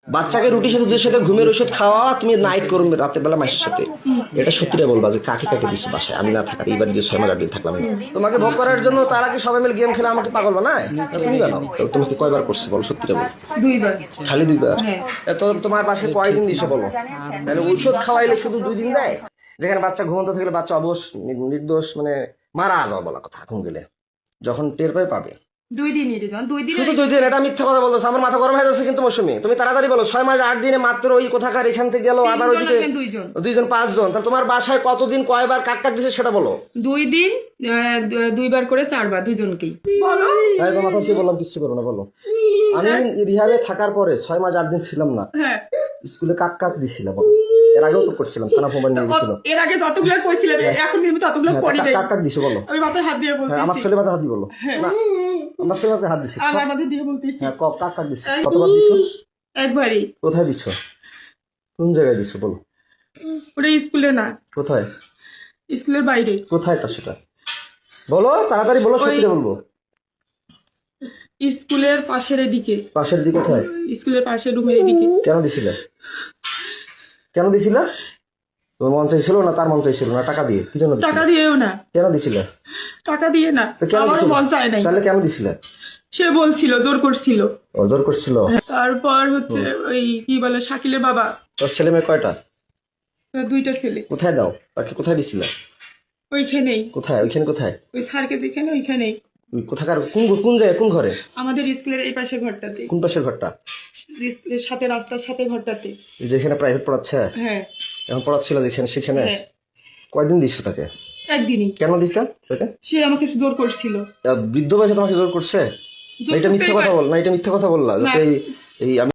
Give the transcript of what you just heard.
বাচ্চাকে রুটির সাথে দুধের সাথে ঘুমের ওষুধ খাওয়া, তুমি নাইট করবে রাতের বেলা মাসের সাথে, এটা সত্যিটা বলবা যে কাকে কাকে দিছো বাসায়, আমি না থাকার এইবার যে 6 মাস 8 দিন থাকলাম তোমাকে ভোগ করার জন্য, তারা কি সবাই মিলে গেম খেলে আমাকে পাগল বানায়? তুমি জানো তোমাকে কয়বার করছে বলো, সত্যিটা বলো। 2 বার। খালি 2 বার? তো তোমার পাশে কয়দিন দিছো বলো? তাহলে ঔষধ খাওয়াইলে শুধু 2 দিন দেয়? যেখানে বাচ্চা ঘুমন্ত থাকলে বাচ্চা অবশ নির্দোষ মানে মারা যাওয়া বলা কথা, ঘুম গেলে যখন টের পাবে 2 দিনই রে জান, 2 দিন। শুধু 2 দিন? এটা মিথ্যা কথা বলতেছো, আমার মাথা গরম হয়ে যাচ্ছে কিন্তু মৌসুমী। তুমি তাড়াতাড়ি বলো, 6 মাস 8 দিনে মাত্র ওই কোথাকার এখান থেকে গেল, আবার ওইদিকে 2 জন 5 জন, তাহলে তোমার বাসায় কতদিন কয়বার কাক কাক দিছে সেটা বলো। 2 দিন 2 বার করে 4 বার দুজনকেই। বলো তাই তো মাথা দিয়ে বললাম কিছু করো না, বলো। আমি রিহাবে থাকার পরে 6 মাস 8 দিন ছিলাম না, হ্যাঁ স্কুলে কাক কাক দিছিল বলো। এর আগেও তো করছিলাম, থানা ফোন নিয়ে গেছিল। এর আগে যতগুলো কইছিলাম এখন কিন্তু ততগুলো করি নাই। কাক কাক দিছো বলো। আমি মাথায় হাত দিয়ে বলতেছি। আমার ছেলে মাথায় হাত দিয়ে বলো না, আমার ছেলে মাথায় হাত দিছি। আমার মাথায় দিয়ে বলতেছি। হ্যাঁ কাক কাক দিছো, কতবার দিছো? একবারই। কোথায় দিছো? কোন জায়গায় দিছো বলো। ওটা স্কুলে না। কোথায়? স্কুলের বাইরে। কোথায় তা সেটা বলো, তাড়াতাড়ি বলো, সত্যি বলবো। স্কুলের পাশের এদিকে। পাশের দিকে? কোথায়? স্কুলের পাশের রুমের এদিকে। কেন দিছিলে? কেন দিছিলে? তোমার মন চাইছিল না তার মন চাইছিল না? টাকা দিয়ে? কি জন্য দিছিলে? টাকা দিয়েও না। কেন দিছিলে? টাকা দিয়ে না, আমারও মন চায় নাই। তাহলে কেন দিছিলে? সে বলছিল, জোর করছিল। জোর করছিল? তারপর হচ্ছে ওই কি বলে শাকিলের বাবা। তোর ছেলে মেয়ে কয়টা? 2টা ছেলে। কোথায় দাও তাকে? কোথায় দিছিলে? ওইখানেই। কোথায়? ওইখানে কোথায়? ওই স্যারকে যেখানে ওইখানেই। কোথাকার? কোন জায়গায়? কোন ঘরে? আমাদের স্কুলের এই পাশে ঘরটাতে। কোন পাশের ঘরটা? স্কুলের সাথে, রাস্তার সাথে ঘরটাতে। যেখানে প্রাইভেট পড়াচ্ছে? হ্যাঁ। এখন পড়াচ্ছিল যেখানে, সেখানে? হ্যাঁ। কয়দিন দিচ্ছ তাকে? একদিনই। কেন দিস তাকে? সে আমাকে জোর করছিল। বৃদ্ধ বয়সে তোমাকে জোর করছে? না এটা মিথ্যা কথা বল, না এটা মিথ্যা কথা বললা যাতে এই আমি